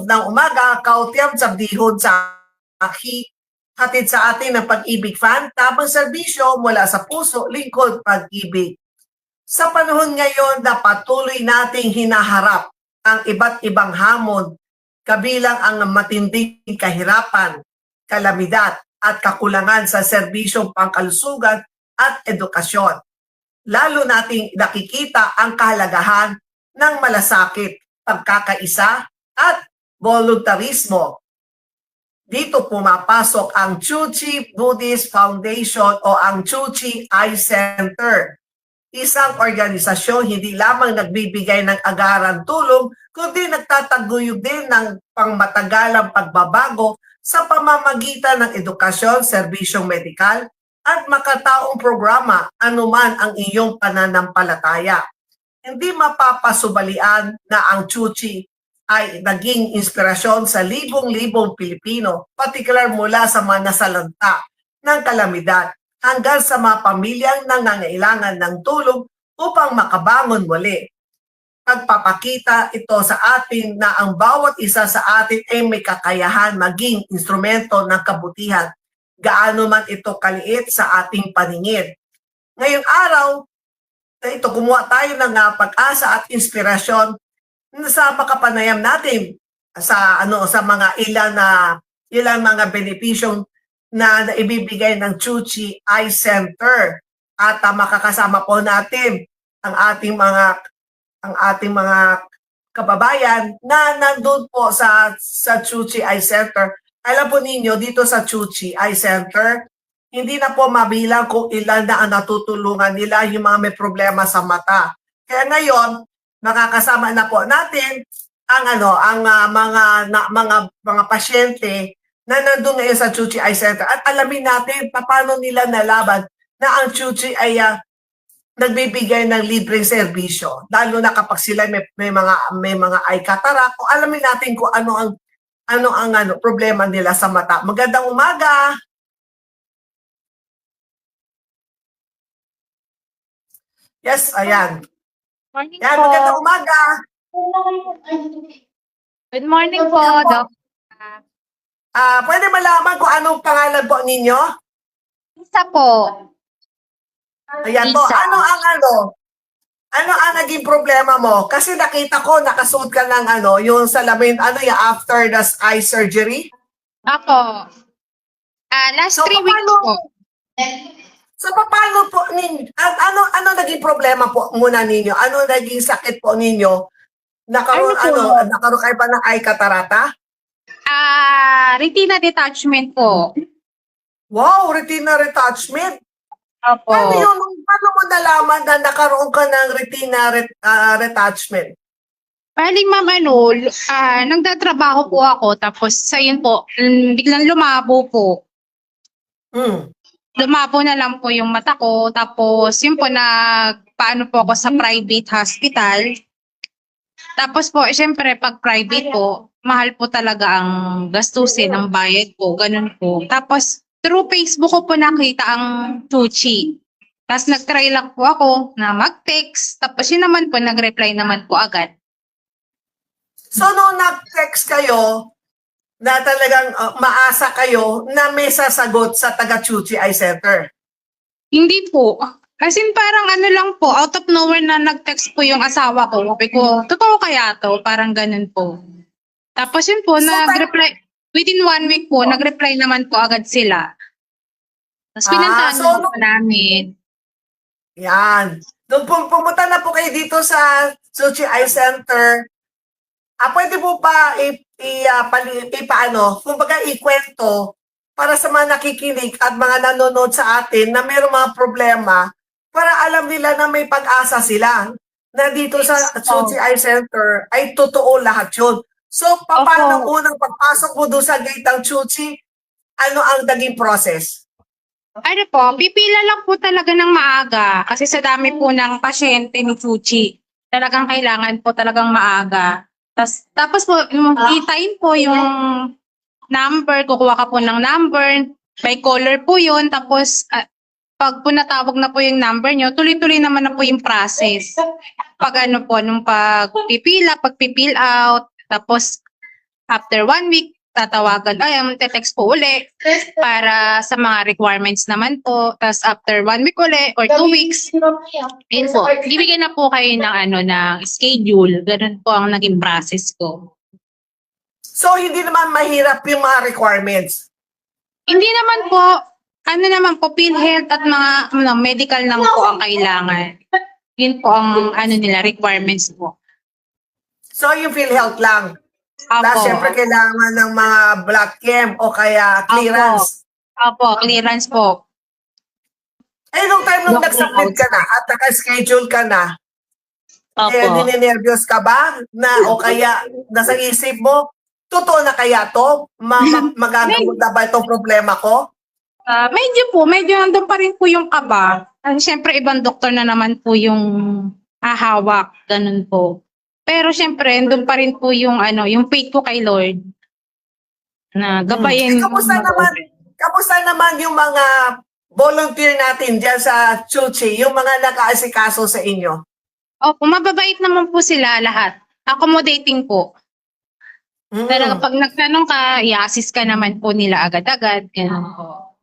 ng umaga, kautiam sabdihon sa hatid sa atin ng Pag-ibig Fund, tamang serbisyo mula sa puso, lingkod, pag-ibig. Sa panahon ngayon na patuloy nating hinaharap ang iba't ibang hamon, kabilang ang matinding kahirapan, kalamidad at kakulangan sa serbisyong pangkalusugan at edukasyon. Lalo nating nakikita ang kahalagahan ng malasakit, pagkakaisa at voluntarismo. Dito pumapasok ang Tzu Chi Buddhist Foundation o ang Tzu Chi Eye Center. Isang organisasyon hindi lamang nagbibigay ng agarang tulong, kundi nagtataguyod din ng pangmatagalang pagbabago sa pamamagitan ng edukasyon, serbisyong medikal, at makataong programa anuman ang iyong pananampalataya. Hindi mapapasubalian na ang Tzu Chi ay naging inspirasyon sa libong-libong Pilipino, partikular mula sa mga nasalanta ng kalamidad hanggang sa mga pamilyang nangangailangan ng tulong upang makabangon muli. Pagpapakita ito sa atin na ang bawat isa sa atin ay may kakayahan maging instrumento ng kabutihan, gaano man ito kaliit sa ating paningin. Ngayong araw, ito kumuha tayo ng pag-asa at inspirasyon sa makapanayam natin sa mga ilang mga benepisyong na ibibigay ng Tzu Chi Eye Center, at makakasama po natin ang ating mga kababayan na nandun po sa Tzu Chi Eye Center. Alam po ninyo, dito sa Tzu Chi Eye Center, hindi na po mabilang kung ilan na ang natutulungan nila yung mga may problema sa mata. Kaya ngayon, makakasama na po natin ang mga pasyente na nandun ngayon sa Tzu Chi Eye Center, at alamin natin paano nila nalaban na ang Tzu Chi ay nagbibigay ng libreng serbisyo, lalo na kapag sila may mga eye cataract, o alamin natin kung ano ang problema nila sa mata. Magandang umaga. Yes, ayan. Morning Yan, po. magandang umaga. Good morning po, Doc. Pwede malaman kung anong pangalan po ninyo? Isa po. Ayan po. Isa. Ano ang naging problema mo? Kasi nakita ko, nakasuot ka ng yung salamin, yung after the eye surgery. Ako. Last 3 weeks po. So, paano po ano naging problema po muna ninyo? Ano naging sakit po ninyo? Nakaroon kayo ba ng eye catarata? Retina detachment po. Wow, retina retouchment. Opo. Paano mo nalaman na nakaroon ka ng retina retouchment? Bali, ma'am, nagtatrabaho po ako, tapos sayun po, biglang lumabo po. Lumabo na lang po yung mata ko, tapos yun po, paano po ako sa private hospital. Tapos po, syempre, pag private po, mahal po talaga ang gastusin, ang bayad po, ganun po. Tapos, through Facebook ko po nakita ang Tzu Chi. Tapos nag-try lang po ako na mag-text. Tapos yun naman po, nag-reply naman po agad. So, nung nag-text kayo, na talagang maasa kayo na may sasagot sa taga-Tzu Chi Eye Center? Hindi po. As in, parang lang po, out of nowhere na nag-text po yung asawa ko. Sabi ko, totoo kaya to? Parang ganun po. Tapos yun po, nag-reply, within 1 week po, nag-reply naman po agad sila. Tapos pinuntahan po namin. Yan. Nung pumunta na po kayo dito sa Tzu Chi Eye Center, pwede po pa kumbaga ikwento para sa mga nakikinig at mga nanonood sa atin na mayroong mga problema, para alam nila na may pag-asa sila na dito sa Tzu Chi Eye Center ay totoo lahat yun. So, paano unang pagpasok mo doon sa gate ng Tzu Chi, ano ang naging process? Pipila lang po talaga ng maaga kasi sa dami po ng pasyente ni Tzu Chi. Talagang kailangan po talagang maaga. Tapos po, i-time po yung number, kukuha ka po ng number, by color po yun, tapos pag po natawag na po yung number nyo, tuloy-tuloy naman na po yung process. Pag nung pagpipila, pag-fill out, tapos After 1 week, tatawagan, text po uli para sa mga requirements naman po. Tapos after 1 week uli or 2 weeks, yun po, bibigyan na po kayo ng schedule. Ganun po ang naging process ko. So, hindi naman mahirap yung mga requirements. Hindi naman po, PhilHealth at mga medical lang po ang kailangan. Yun po ang nila, requirements po. So, yung PhilHealth lang. Plus, syempre, kailangan ng mga blood chem o kaya clearance. Opo, clearance po. Nung time nung nag-submit ka na at naka-schedule ka na, ninenervyos ka ba? O kaya, nasa isip mo, totoo na kaya to? Magagamot na ba itong problema ko? Medyo nandun pa rin po yung kaba. Siyempre, ibang doktor na naman po yung hahawak. Ganun po. Pero siyempre, nandun pa rin po yung faith ko kay Lord. Na gabayin. Kamusta naman yung mga volunteer natin dyan sa Chuchi, yung mga naka-asikaso sa inyo? Opo, mababait naman po sila lahat. Accommodating po. Pero kapag nagtanong ka, i-assist ka naman po nila agad-agad. Ganun po.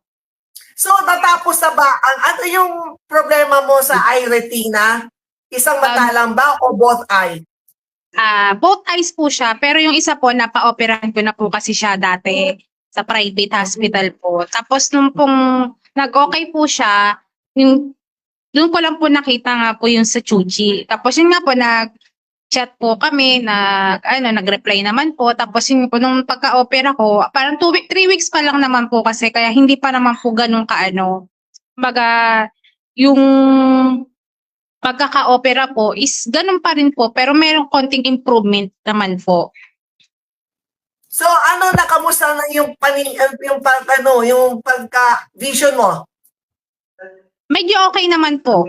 So, natapos na ba? Ano yung problema mo sa eye retina? Isang mata lang ba o both eye? Both eyes po siya, pero yung isa po, napa-operahan ko na po kasi siya dati sa private hospital po. Tapos nung pong nag-okay po siya, doon ko lang po nakita nga po yung sa Chuchi. Tapos yun nga po, nag-chat po kami, nag-reply naman po. Tapos yun po, nung pagka-opera ko, parang 3 weeks pa lang naman po kasi, kaya hindi pa naman po ganun Baga, yung pagkaka-opera po is ganun pa rin po, pero mayroong konting improvement naman po. So, kamusta na yung pagka-vision mo? Medyo okay naman po,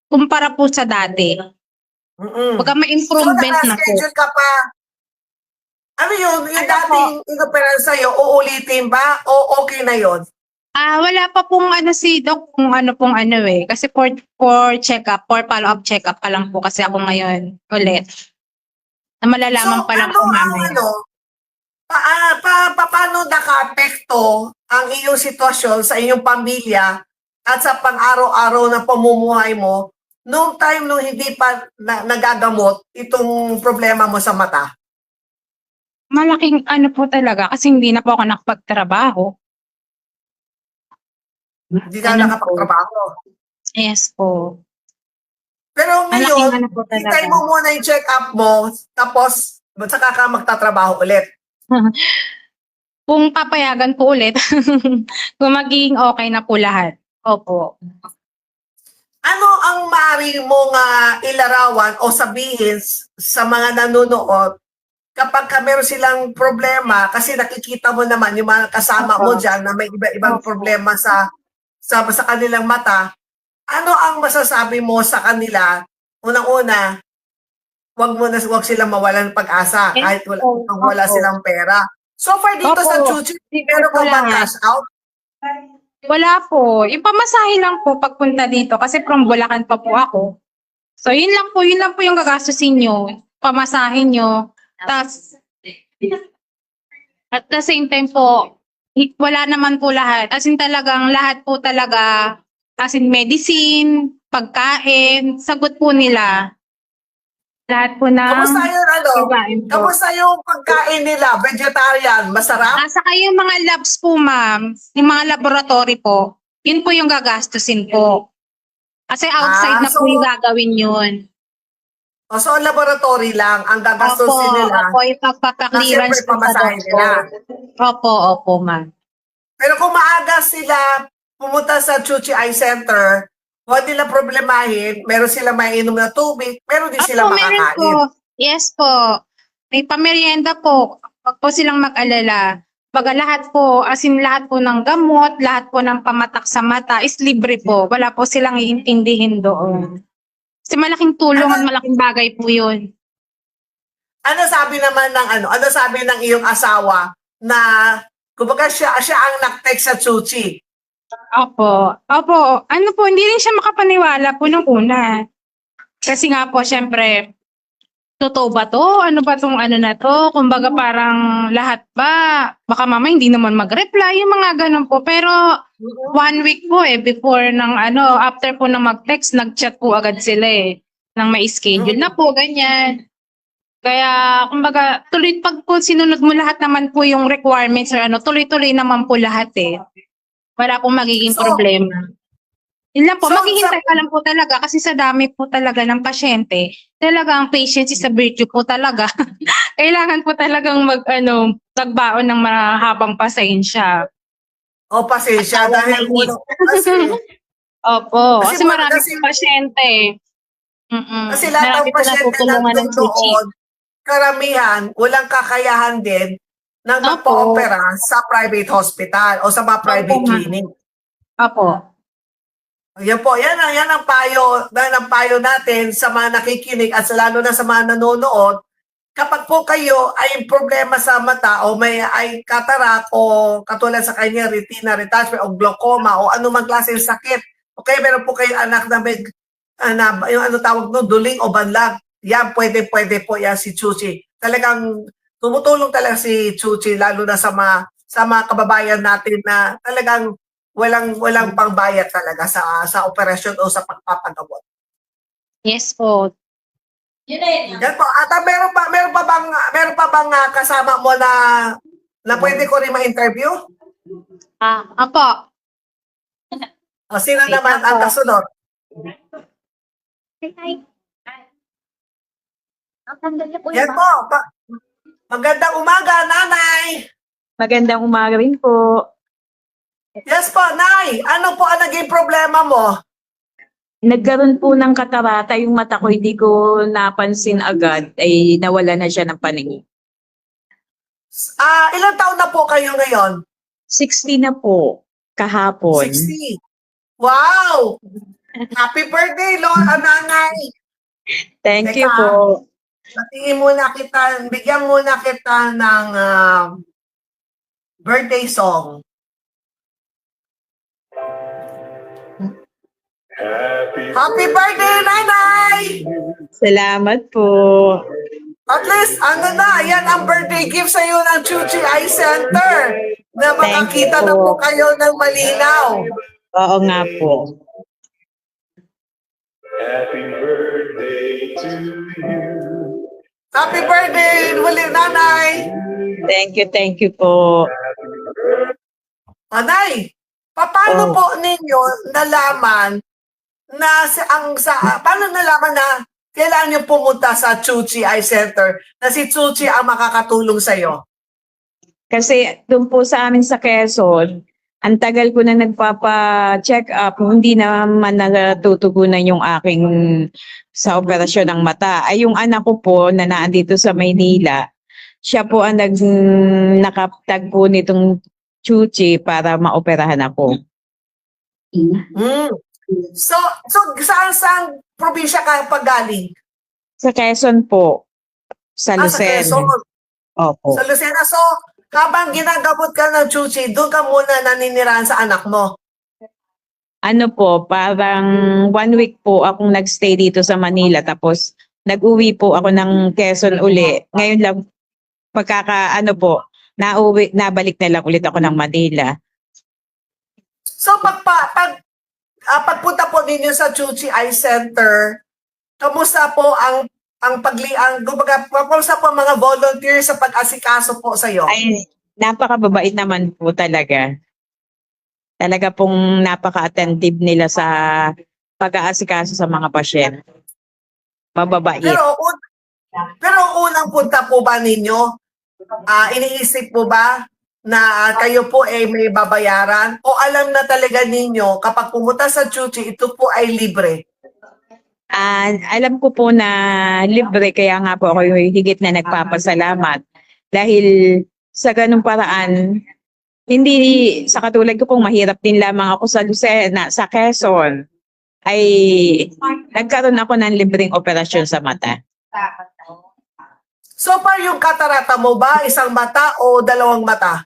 kumpara po sa dati. Pagka may improvement na po. Naka-schedule ka pa. Yung dating inoperan sa'yo, uulitin ba? O okay na yon? Wala pa pong si Doc kung kasi for check-up, for follow-up check-up pa lang po kasi ako ngayon ulit. Na malalaman pa lang po mamaya. Paano naka-apekto ang iyong sitwasyon sa iyong pamilya at sa pang-araw-araw na pamumuhay mo nung time nung hindi pa nagagamot itong problema mo sa mata? Malaking po talaga kasi hindi na po ako nakapagtrabaho. Hindi ka nakapagtrabaho. Yes po. Pero ngayon, Malaking hintay mo muna yung check-up mo, tapos saka ka magtatrabaho ulit. Kung papayagan po ulit, kung magiging okay na po lahat. Opo. Ano ang maaari mong ilarawan o sabihin sa mga nanonood kapag meron silang problema, kasi nakikita mo naman yung mga kasama mo dyan na may iba-ibang problema sa kanilang mata, ano ang masasabi mo sa kanila? Unang-una, wag silang mawalan ng pag-asa kahit wala silang pera. So far dito sa Chuchi, meron ka ba cash out? Wala po. Yung pamasahe lang po pagpunta dito kasi from Bulacan pa po ako. So yun lang po yung gagastusin nyo. Pamasahin nyo. Tapos, at the same time po, wala naman po lahat. As in talagang lahat po talaga, as in medicine, pagkain, sagot po nila. Lahat po na. Kamusta yung pagkain nila? Vegetarian? Masarap? Saka yung mga labs po, ma'am, yung mga laboratory po, yun po yung gagastusin po. Kasi outside na po yung gagawin yun. So, laboratory lang ang gagastusin nila. Opo, yung pagpapaklearance po sa doktor. Opo, ma'am. Pero kung maaga sila pumunta sa Chuchi Eye Center, huwag nila problemahin, meron sila mainom na tubig, meron din sila makakain. Meron po. Yes po. May pamerienda po. Huwag po silang mag-alala. Baga lahat po, as in lahat po ng gamot, lahat po ng pamatak sa mata is libre po. Wala po silang iintindihin doon. Kasi malaking tulong at malaking bagay po yun. Ano sabi ng iyong asawa na kumbaga siya ang nag-text sa Chuchi? Opo. Hindi rin siya makapaniwala po nung una. Kasi nga po, syempre, totoo ba to? Ano ba tong ano na to? Kumbaga parang lahat ba? Baka mama hindi naman mag-reply, yung mga ganun po. Pero 1 week po before ng ano, after po ng mag-text, nag-chat po agad sila nang may schedule na po, ganyan. Kaya, kumbaga, tuloy pag po sinunod mo lahat naman po yung requirements or ano, tuloy-tuloy naman po lahat Wala pong magiging So, problema. Yun lang po, So, maghihintay ka lang po talaga kasi sa dami po talaga ng pasyente, talaga ang patience is a virtue po talaga. Kailangan po talagang magbaon ng mahabang pasensya. o pasensya Tawag na dahil init. kasi, Opo, kasi, kasi marami kasi, pong pasyente. kasi lahat Marami ng po pasyente natutulungan ng nandun suchi. doon, karamihan, walang kakayahan din ng Opo. magpa-opera sa private hospital o sa mga Opo private nga. clinic. Opo. Yan po, yan ang payo natin sa mga nakikinig at lalo na sa mga nanonood. Kapag po kayo ay problema sa mata o ay katarak o katulad sa kanya retina detachment o glaucoma o anumang klase ng sakit, okay, meron po kayo anak na may yung ano tawag no, duling o banlag, yan pwede po yan si Chuchi. Talagang tumutulong talaga si Chuchi lalo na sa mga kababayan natin na talagang walang pangbayad talaga sa operasyon o sa pagpapagamot. Yes po. Yan po. At meron pa bang kasama mo na pwede ko rin ma-interview? Opo. O sino naman ang kasunod? Yan po. Magandang umaga, Nanay. Magandang umaga rin po. Yes po, Nay. Ano po ang naging problema mo? Nagkaroon po ng katarata yung mata ko, hindi ko napansin agad, ay nawala na siya ng paningin. Ilang taon na po kayo ngayon? 60 na po, kahapon. 60. Wow! Happy birthday, Nanay. Thank you Teka. po. Bigyan muna kita ng birthday song. Happy birthday, Nanay! Salamat po. At least, yan ang birthday gift sa iyo ng Chuchi Eye Center na Thank you makakita na po po. kayo ng malinaw. Oo nga po. Happy birthday to you. Happy birthday, muli, Nanay! Thank you po. Nanay, paano Oh. po ninyo nalaman paano nalaman na kailangan niyo pumunta sa Chuchi Eye Center na si Chuchi ang makakatulong sa iyo? Kasi doon po sa amin sa Quezon, ang tagal ko na nagpapa-check up, hindi naman natutugunan yung aking sa operasyon ng mata. Ay yung anak ko po na naandito sa Maynila, siya po ang nakaptag po nitong Chuchi para maoperahan ako. Hmm. So saan probinsya ka pagaling? Sa Quezon po, sa Sa Lucena. Quezon. Opo. Sa Lucena. So, habang ginagamot ka ng Chuchi, doon ka muna naninirahan sa anak mo. Ano po, parang 1 week po akong nagstay dito sa Manila, tapos nag-uwi po ako ng Quezon uli. Ngayon lang, nabalik na lang ulit ako ng Manila. So, pagpunta po ninyo sa Chuchi Eye Center, kamusta po kamusta po ang mga volunteers sa pag-asikaso po sa iyo? Ay, napakababait naman po talaga. Talaga pong napaka-attentive nila sa pag-aasikaso sa mga pasyente. Mababait. Pero unang punta po ba ninyo, iniisip po ba na kayo po ay may babayaran? O alam na talaga ninyo kapag pumunta sa Chuchi, ito po ay libre? Alam ko po na libre, kaya nga po ako higit na nagpapasalamat. Dahil sa ganung paraan, hindi sa katulad ko pong mahirap din lamang ako sa Lucena, sa Quezon, ay nagkaroon ako ng libreng operasyon sa mata. So far, yung katarata mo ba, isang mata o dalawang mata?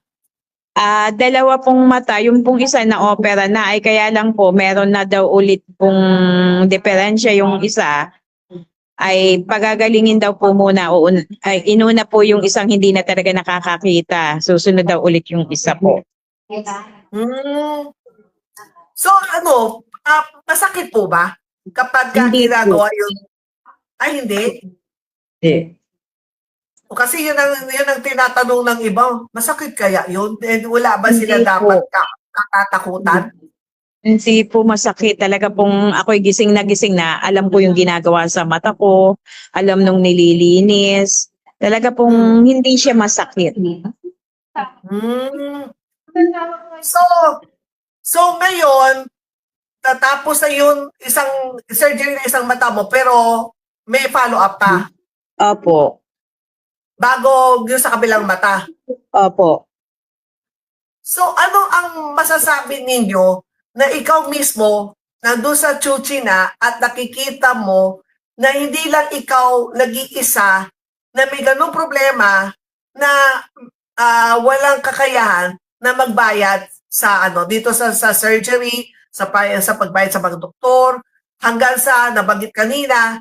Dalawa pong mata, yung pong isa na opera na ay kaya lang po meron na daw ulit pong diferensya yung isa. ay pagagalingin daw po muna o ay inuna po yung isang hindi na talaga nakakakita. Susunod daw ulit yung isa po. Hmm. So ano, masakit po ba kapag Hindi po. ginagawa yun? Ay, hindi. O kasi yun ang tinatanong ng iba. Masakit kaya yun? And wala ba sila Hindi dapat po. katatakutan? Hindi po masakit. Talaga pong ako'y gising na alam ko yung ginagawa sa mata ko, alam nung nililinis. Talaga pong hindi siya masakit. Hmm. So ngayon, natapos na yun isang surgery na isang mata mo, pero may follow-up pa Opo. bago yun sa kabilang mata. Opo. So ano ang masasabi ninyo na ikaw mismo nandun sa Chuchi na at nakikita mo na hindi lang ikaw nag-iisa na may ganung problema na walang kakayahan na magbayad sa dito sa surgery, sa pagbayad sa mga doktor, hanggang sa nabanggit kanina,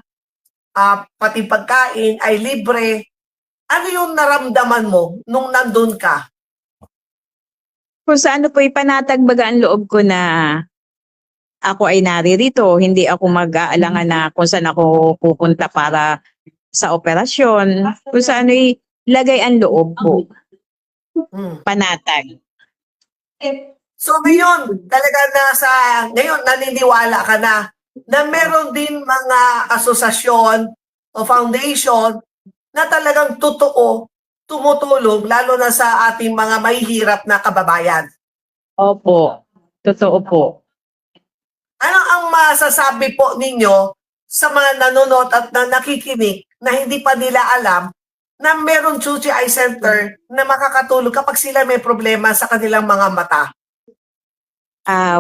pati pagkain ay libre. Ano yung naramdaman mo nung nandun ka? Kung sa ano po ipanatag baga ang loob ko na ako ay naririto, hindi ako mag-aalangan na kung saan ako pupunta para sa operasyon. Kung sa ano lagay ang loob ko, panatag. So ngayon, talaga ngayon naniniwala ka na meron din mga asosasyon o foundation na talagang totoo tumutulong lalo na sa ating mga mahihirap na kababayan. Opo, totoo po. Ano ang masasabi po ninyo sa mga nanonood at na nakikinig na hindi pa nila alam na meron Chuchi Eye Center na makakatulong kapag sila may problema sa kanilang mga mata?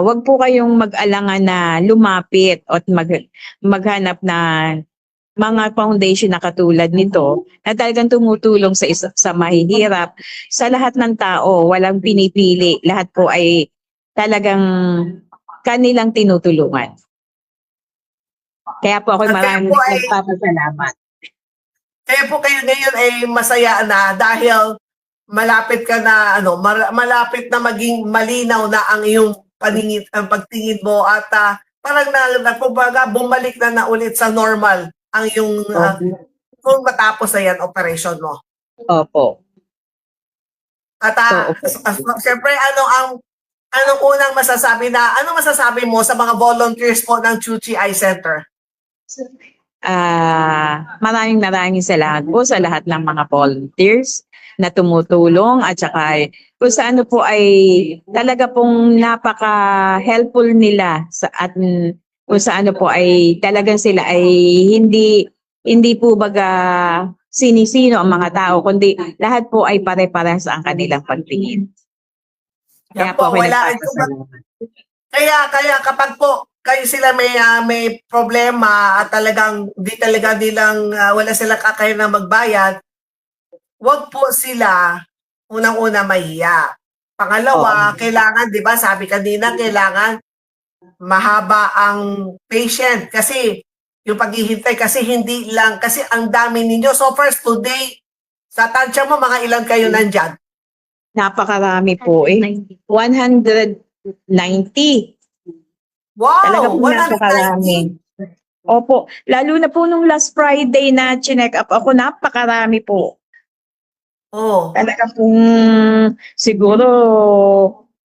Wag po kayong mag-alangan na lumapit at maghanap na mga foundation na katulad nito na talagang tumutulong sa mahihirap. Sa lahat ng tao, walang pinipili. Lahat po ay talagang kanilang tinutulungan. Kaya po ako At maraming nagpapasalamat. Kaya po kayo ngayon ay masaya na dahil malapit ka na malapit na maging malinaw na ang iyong ang pagtingin mo at parang kumbaga bumalik na ulit sa normal ang iyong kung matapos na yan operation mo. Opo. At siyempre anong unang masasabi mo sa mga volunteers po ng Chuchi Eye Center? Maraming salamat po sa lahat ng mga volunteers na tumutulong at saka kung sa ano po ay talaga pong napaka-helpful nila at kung sa ano po ay talagang sila ay hindi po baga sinisino ang mga tao kundi lahat po ay pare-parehas ang kanilang pagtingin. Kaya po ako nagpapasalamat. Kaya kapag po kayo sila may problema at talagang wala silang kakayahan na magbayad, wag po sila unang-una mahiya. Pangalawa, kailangan, 'di ba, sabi kanina, kailangan mahaba ang patient kasi yung paghihintay kasi hindi lang kasi ang dami ninyo. So first today, sa tansya mo mga ilan kayo nandyan? Napakarami po 190. Wow! Talaga po 190? napakarami. Opo, lalo na po nung last Friday na chinek up ako, napakarami po. Oh. Talaga pong siguro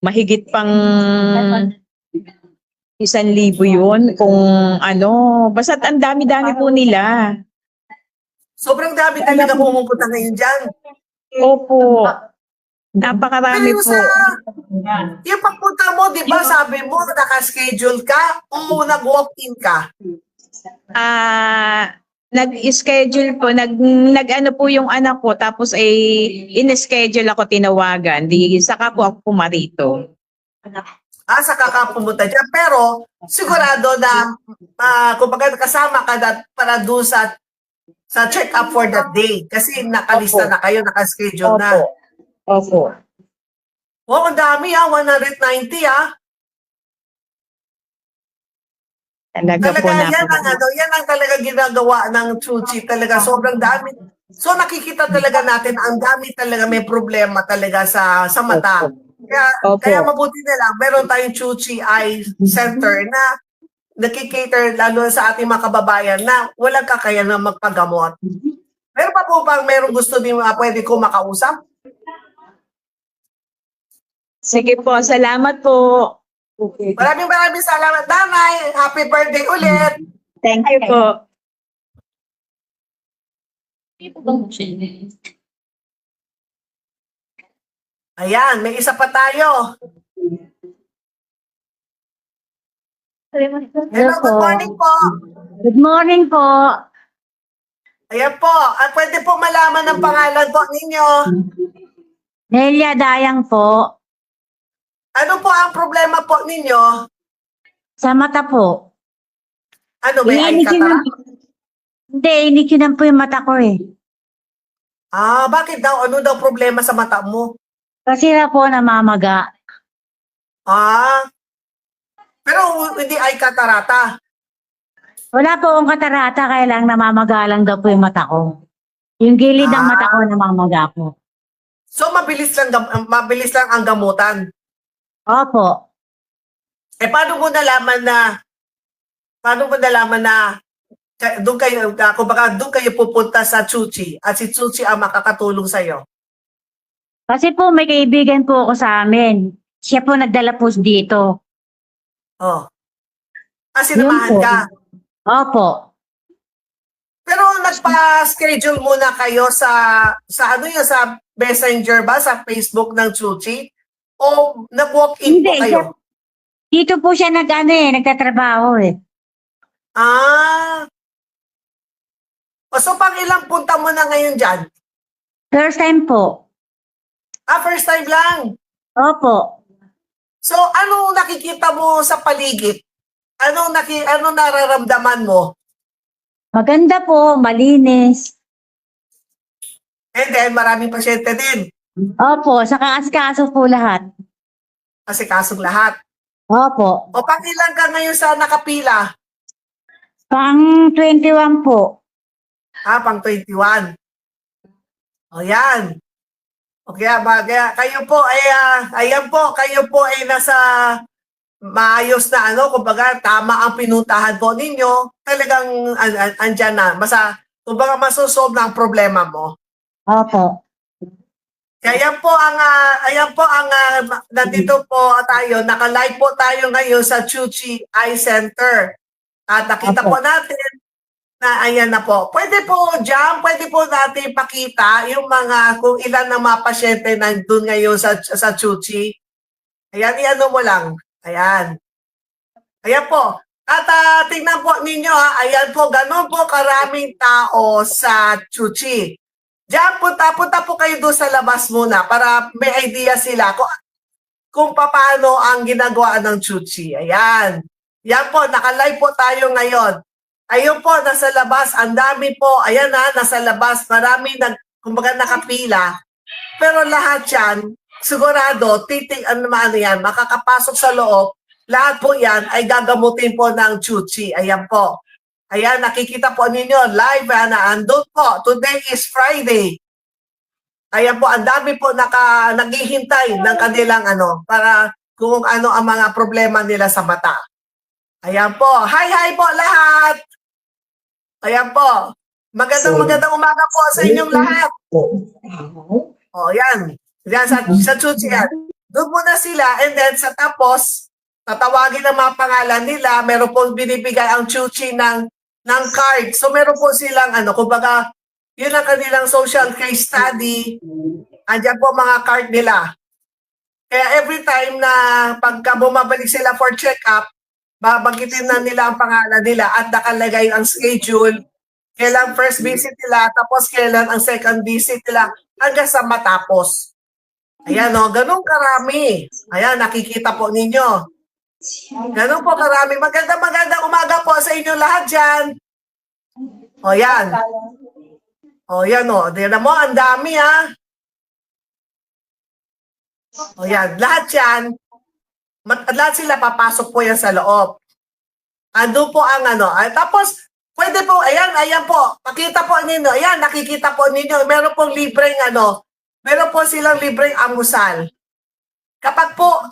mahigit pang 1,000 yun kung basta't ang dami-dami po nila. Sobrang dami talaga pumupunta ngayon dyan. Opo, napakarami Pero po. yung pagpunta mo, di ba sabi mo, nakaschedule ka o nag-walk-in ka? Nag-schedule po, nag-ano po yung anak ko, tapos in-schedule ako, tinawagan. Saka po ako pumarito. Saka ka pumunta dyan. Pero sigurado na kumbaga kasama ka para doon sa check-up for that day. Kasi nakalista na kayo, nakaschedule na. Opo. Wow, ang dami 190 Talaga po Talaga yan ang napaka. yan ang talaga ginagawa ng Chuchi, talaga sobrang dami. So nakikita talaga natin ang dami talaga may problema talaga sa mata. Kaya Opo. mabuti na lang meron tayong Chuchi Eye Center na nakikater lalo sa ating mga kababayan na walang kakayanan magpagamot. Meron pa po bang merong gusto din pwede ko makausap? Sige po, salamat po. Maraming salamat, Nanay. Happy birthday ulit. Thank you po. Ayan, may isa pa tayo. Hello, good morning po. Good morning po. Ayan po, at pwede po malaman ang pangalan po ninyo. Nelia Dayang po. Ano po ang problema po ninyo? Sa mata po. Ano, may eye Inikinan- cataract? Hindi, inikinan po yung mata ko eh. Ah, bakit daw? Ano daw problema sa mata mo? Kasi na po namamaga. Ah, pero hindi eye catarata. Wala po akong katarata, kaya lang namamaga lang daw po yung mata ko. Yung gilid ng mata ko namamaga po. So mabilis lang ang gamutan. Opo. Eh paano mo nalaman na doon kayo pupunta sa Chuchi at si Chuchi ang makakatulong sa iyo? Kasi po may kaibigan po ako sa amin. Siya po nagdala po dito. Oh. Sinamahan Yun po. ka. Opo. Pero nagpa-schedule muna kayo sa sa Messenger ba, sa Facebook ng Chuchi? O nag-walk-in po Hindi, kayo? Dito po siya nagtatrabaho eh. Ah. O so pang ilang punta mo na ngayon dyan? First time po. First time lang. Opo. So ano nakikita mo sa paligid? Ano nararamdaman mo? Maganda po, malinis. And then maraming pasyente din. Opo, saka asikaso po lahat. Kasi kasong lahat. Opo. O pang ilan ka ngayon sa nakapila? Pang 21 po. Pang 21. O yan. O kaya kayo po ay ayan po, kayo po ay nasa maayos na kumbaga tama ang pinuntahan po ninyo. Talagang andyan na. Kumbaga masosolve na ang problema mo. Opo. Kaya ayan po ang nandito po tayo, naka-live po tayo ngayon sa Chuchi Eye Center. At nakita Opo. po natin na ayan na po. Pwede po natin pakita yung kung ilan ng mga pasyente nandun ngayon sa Chuchi. Ayan, iano mo lang. Ayan. Ayan po. At tingnan po ninyo ayan po, ganun po karaming tao sa Chuchi. Diyan, punta po kayo doon sa labas muna para may idea sila kung paano ang ginagawa ng Chuchi. Ayan. Yan po, naka-live po tayo ngayon. Ayun po, nasa labas, ang dami po. Ayan nasa labas, marami kumbaga nakapila. Pero lahat yan, sigurado, yan, makakapasok sa loob. Lahat po yan ay gagamutin po ng Chuchi. Ayan po. Ayan, nakikita po ninyo, live andun po. Today is Friday. Ayan po, ang dami po naghihintay ng kanilang para kung ano ang mga problema nila sa mata. Ayan po. Hi po lahat. Ayan po. Magandang umaga po sa inyong lahat. O, yan. Yan sa Chuchi yan. Doon muna sila and then sa tapos, tatawagin ang mga pangalan nila. Meron po binibigay ang Chuchi ng card. So meron po silang kumbaga, yun ang kanilang social case study. Andiyan po mga card nila. Kaya every time na pagka bumabalik sila for check-up, babanggitin na nila ang pangalan nila at nakalagay ang schedule, kailan first visit nila, tapos kailan ang second visit nila, hanggang sa matapos. Ayan ganun karami. Ayan, nakikita po ninyo. Ganun po karami. Magandang umaga po sa inyo lahat dyan. O yan. O yan Tignan mo, ang dami O yan. Lahat yan. Lahat sila papasok po yan sa loob. Ando po ang ano. Tapos, pwede po, ayan po. Pakita po ninyo. Ayan, nakikita po ninyo. Meron pong libreng ano. Meron po silang libreng almusal. Kapag po,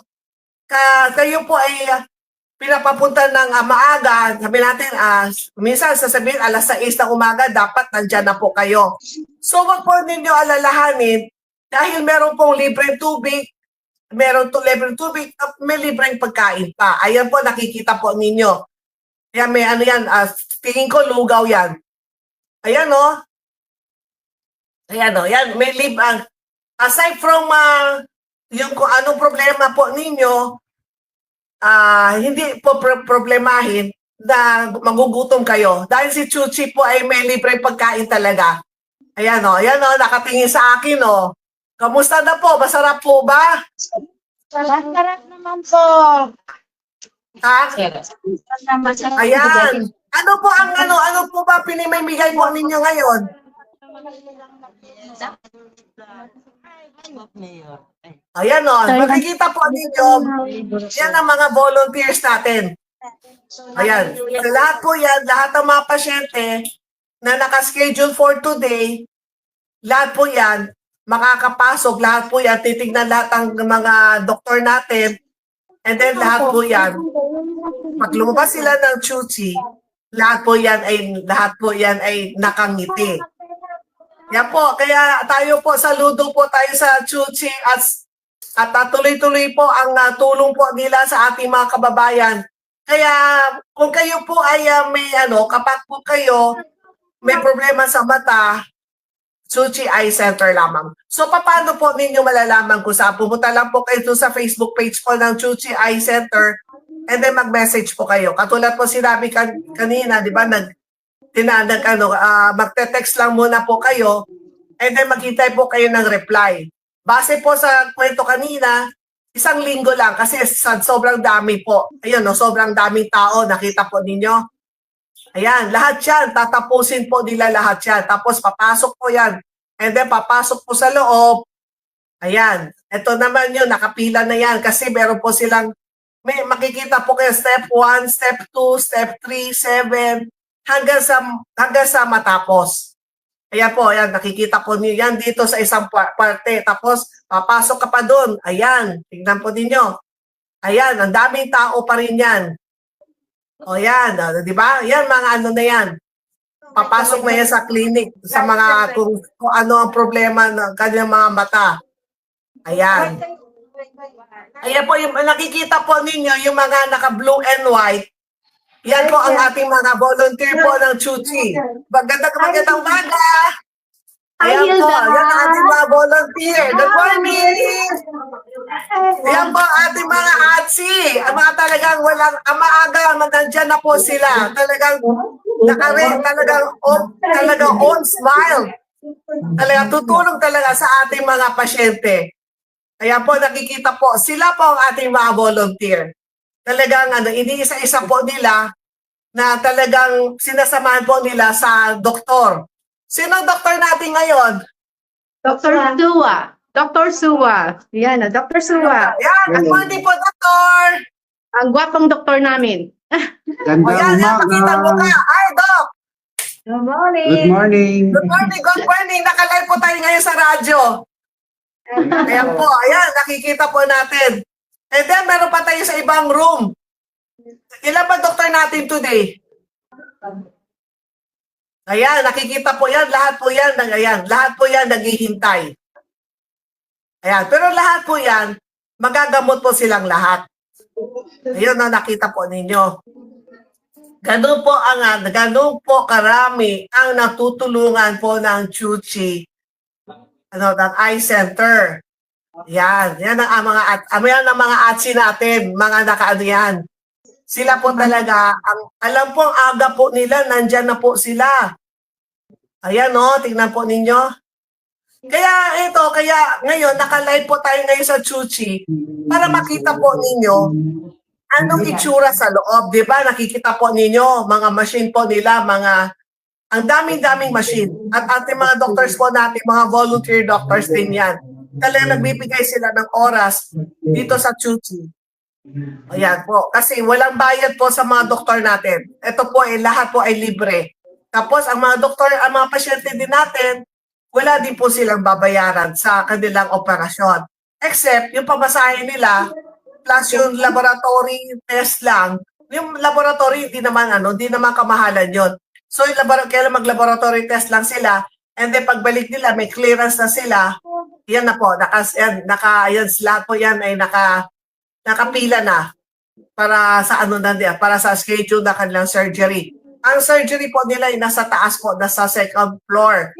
kayo po ay pinapapunta ng maaga, sabi natin, minsan sasabihin alas 6 ng umaga, dapat nandyan na po kayo. So, wag po ninyo alalahanin dahil meron pong libreng tubig, libreng tubig, may libreng pagkain pa. Ayan po, nakikita po ninyo. Yan, may ano yan, tingin ko lugaw yan. Ayan o. Ayan o, yan, may aside from yung kung anong problema po ninyo, hindi po problemahin na magugutom kayo. Dahil si Chuchi po ay may libreng pagkain talaga. Ayan o, nakatingin sa akin o. Kamusta na po? Masarap po ba? Masarap naman po. Ha? Masarap. Ayan. Ano po ba pinimimigay po ninyo ngayon? Ayan o, makikita po ninyo, yan ang mga volunteers natin. Ayan, lahat po yan, lahat ng mga pasyente na nakaschedule for today, lahat po yan, makakapasok, lahat po yan, titignan lahat ng mga doktor natin, and then lahat po yan, pag lumabas sila ng Chuchi, lahat po yan ay nakangiti. Yan po, kaya tayo po, saludo po tayo sa Chuchi at tuloy-tuloy po ang tulong po nila sa ating mga kababayan. Kaya kung kayo po ay kapag po kayo may problema sa mata, Chuchi Eye Center lamang. So paano po ninyo malalaman kung saan? Pumunta lang po kayo sa Facebook page po ng Chuchi Eye Center and then mag-message po kayo. Katulad po sinabi kanina, di ba, magte-text lang muna po kayo and then maghintay po kayo ng reply. Base po sa kwento kanina, 1 linggo lang kasi sobrang dami po. Ayun, sobrang daming tao, nakita po ninyo. Ayan, lahat yan, tatapusin po nila lahat yan. Tapos papasok po yan. And then papasok po sa loob. Ayan, ito naman yun, nakapila na yan kasi meron po silang, makikita po kayo step 1, step 2, step 3, 7, hanggang sa matapos. Ayan po, ayan, nakikita po niyo yan dito sa isang parte. Tapos, papasok ka pa doon. Ayan, tingnan po ninyo. Ayan, ang daming tao pa rin yan. O yan, di ba? Yan, mga ano na yan. Papasok na yan sa clinic, sa mga, kung ano ang problema ng kanyang mga mata. Ayan. Ayan po, yung nakikita po ninyo, yung mga naka-blue and white, yan po ang ating mga volunteer po ng Chuchi. Magandang umaga! Ayan po, yan ang ating mga volunteer. Good morning! Ayan po ating mga atsi. Ang mga talagang walang maaga, nandyan na po sila. Talagang talagang on smile. Talagang tutulong talaga sa ating mga pasyente. Ayan po, nakikita po, sila po ang ating mga volunteer. Talagang iniisa-isa po nila na talagang sinasamahan po nila sa doktor. Sino ang doktor natin ngayon? Dr. Suwa. Dr. Suwa. Yan, Dr. Suwa. Yan, good morning po, doktor. Ang gwapong doktor namin. O yan, pakita mo ka. Ay, Doc. Good morning. Good morning. Good morning. Nakalive po tayo ngayon sa radyo. Ayan po, ayan, nakikita po natin. And then, meron pa tayo sa ibang room. Ilan ba doktor natin today? Ayan, nakikita po yan, lahat po yan naghihintay. Ayan, pero lahat po yan, magagamot po silang lahat. Ayun na nakita po ninyo. Ganun po karami ang natutulungan po ng Chuchi, ng Eye Center. Yan ang mga atsi natin, mga yan. Sila po talaga, alam po ang aga po nila, nandyan na po sila. Ayan tingnan po ninyo. Kaya ngayon, naka-live po tayo ngayon sa Chuchi para makita po ninyo anong itsura sa loob, di ba? Nakikita po ninyo, mga machine po nila, ang daming machine. At ating mga doctors po natin, mga volunteer doctors din yan. Talagang nagbibigay sila ng oras dito sa Chuchi Ayan po. Kasi walang bayad po sa mga doktor natin. Ito po ay lahat po ay libre. Tapos ang mga doktor, ang mga pasyente din natin, wala din po silang babayaran sa kanilang operasyon. Except yung pamasahe nila plus yung laboratory test lang. Yung laboratory hindi naman kamahalan yon. So yung kailan mag-laboratory test lang sila and then pagbalik nila may clearance na sila. Yan na po, lahat po yan ay nakapila na para sa para sa schedule na kanilang surgery. Ang surgery po nila ay nasa taas po, nasa second floor.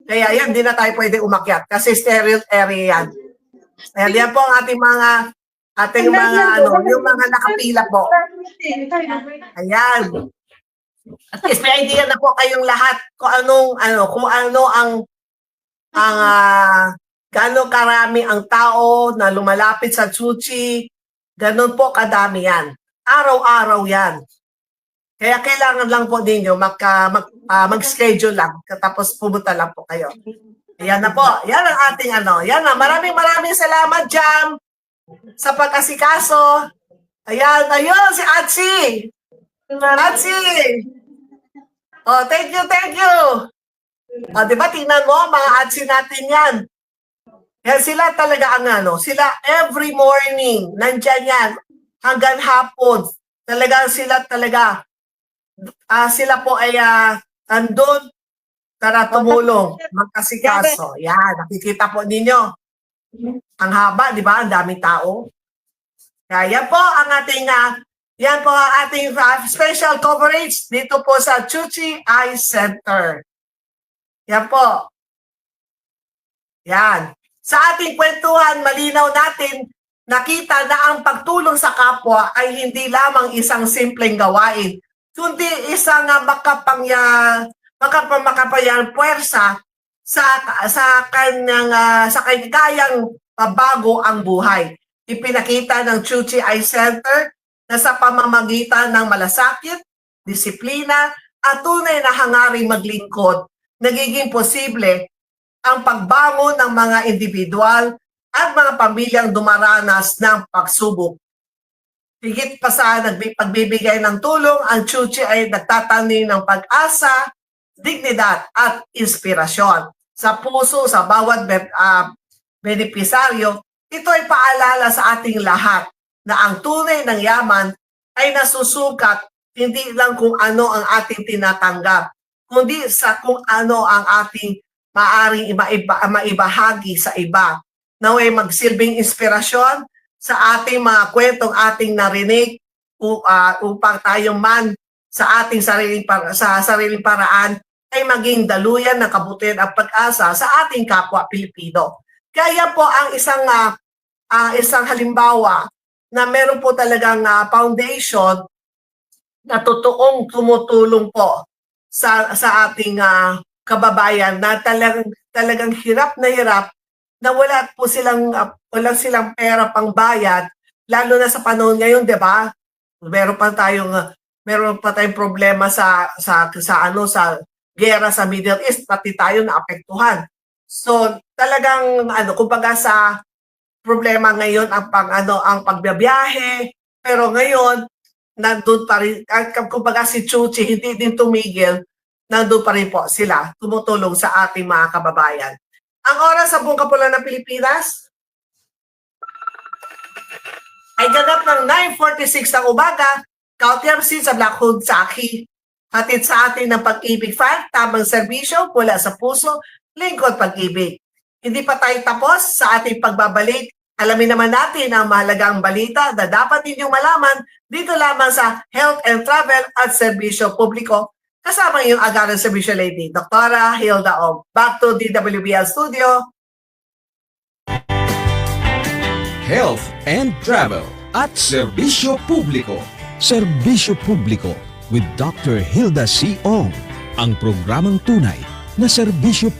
Kaya yan, di na tayo pwede umakyat kasi sterile area yan. Ayan, yan po ang ating mga yung mga nakapila po. Ayan. At least may idea na po kayong lahat kung ano ang gaano karami ang tao na lumalapit sa Chuchi. Ganun po kadami yan. Araw-araw yan. Kaya kailangan lang po ninyo mag-schedule lang. Tapos pumunta lang po kayo. Ayan na po. Yan ang ating Yan na. Maraming salamat, Jam, sa pag-asikaso. Ayun, si Atsi. Atsi. Oh, thank you. Oh, di ba, tingnan mo, mga Atsi natin yan. Yan sila talaga sila every morning, nandyan yan, hanggang hapon. Sila po ay andun para tumulong, magkasikaso. Yan, nakikita po ninyo. Ang haba, di ba? Ang daming tao. Kaya yan po ang ating special coverage dito po sa Chuchi Eye Center. Yan po. Yan. Sa ating kwentuhan, malinaw natin nakita na ang pagtulong sa kapwa ay hindi lamang isang simpleng gawain, kundi isang makapayang puwersa sa kayang pabago ang buhay. Ipinakita ng Chuchi Eye Center na sa pamamagitan ng malasakit, disiplina at tunay na hangaring maglingkod, nagiging posible ang pagbangon ng mga individual at mga pamilyang dumaranas ng pagsubok. Higit pa sa pagbibigay ng tulong, ang Chuchi ay nagtatanim ng pag-asa, dignidad at inspirasyon sa puso sa bawat benepisaryo. Ito ay paalala sa ating lahat na ang tunay ng yaman ay nasusukat hindi lang kung ano ang ating tinatanggap, kundi sa kung ano ang ating maaring maibahagi sa iba. Naway magsilbing inspirasyon sa ating mga kwentong ating narinig upang tayo man sa ating sariling paraan ay maging daluyan ng kabutihan at pag-asa sa ating kapwa Pilipino. Kaya po ang isang halimbawa na meron po talagang foundation na totoong tumutulong po sa ating kababayan na talagang hirap na wala silang pera pang bayad, lalo na sa panahon ngayon, 'di ba? Meron pa tayong problema sa giyera sa Middle East, pati tayo naapektuhan. So, talagang kumbaga sa problema ngayon ang pagbiyahe, pero ngayon nandun pa rin, kumbaga si Chuchi hindi din tumigil, nandun pa rin po sila tumutulong sa ating mga kababayan. Ang oras sa buong kapuluan ng Pilipinas ay ganap ng 9:46 ng umaga. Kautiamsin sa Black Hood Saki. Hatid sa atin ng Pag-ibig Fund, tamang serbisyo mula sa puso, lingkod pag-ibig. Hindi pa tayo tapos sa ating pagbabalik. Alamin naman natin ang mahalagang balita na dapat ninyong malaman dito lamang sa Health and Travel at Serbisyo Publiko. Kasama yung Agaran Serbisyo Lady, Dr. Hilda Og. Back to DWBL Studio. Health and Travel at Serbisyo Publiko. Serbisyo Publiko with Dr. Hilda C. Ong. Ang programang tunay na serbisyo